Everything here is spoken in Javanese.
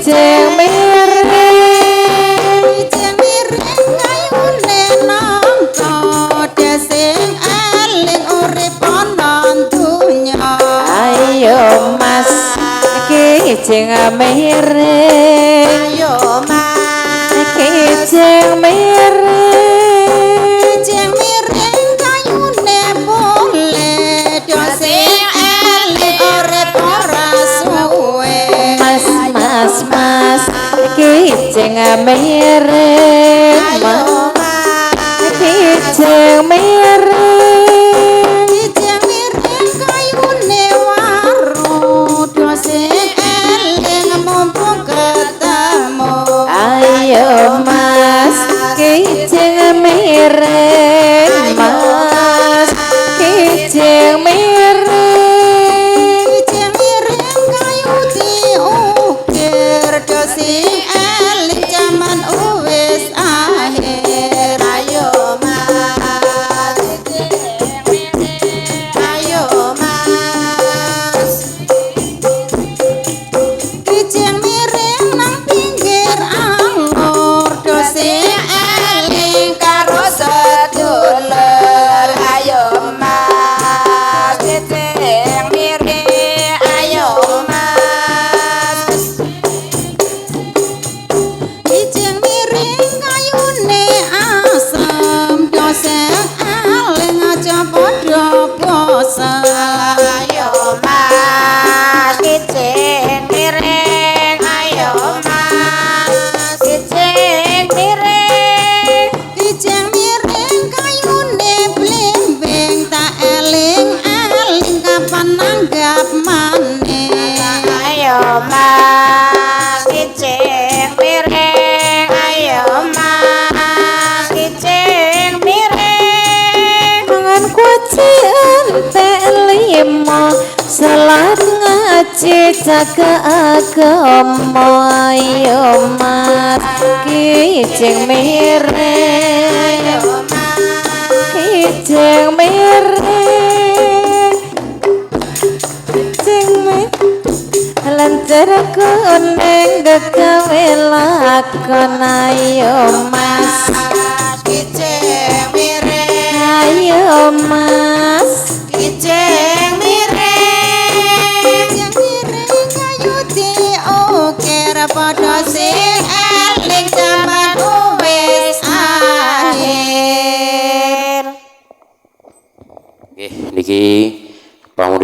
kijing miring kijing miring kayune nangka desing eling urip ana donya ayo mas kijing miring ayo mas kijing miring kijing miring kayune boleh desing eling urip ora suwe mas kijing miring ayo mas kijing miring kijing miring kayune waru desing eling mumpung ketemu ayo mas kijing miring mas kijing miring kijing miring kayu diukir desing eling jaman wis akhir ayo mas ayo mas kijing miring nang pinggir alur desing eling karo sedulur ayo mas kijing miring ayo mas kijing miring kayune asem desing eling aja padha bosen ayo mas kijing miring ayo mas kijing miring kijing miring kayune blimbing tak eling kapan nanggap maneh ayo mas kijing miring ayo mas kijing miring mangan kuci entek limo salat ngaji jaga agama ayo mas kijing miring kijing miring kijing miring lancar kuning gegawe lakon ayo mas kijing miring ayo mas kijing miring kayu diukir padha sing eling jaman wis akhir nggih niki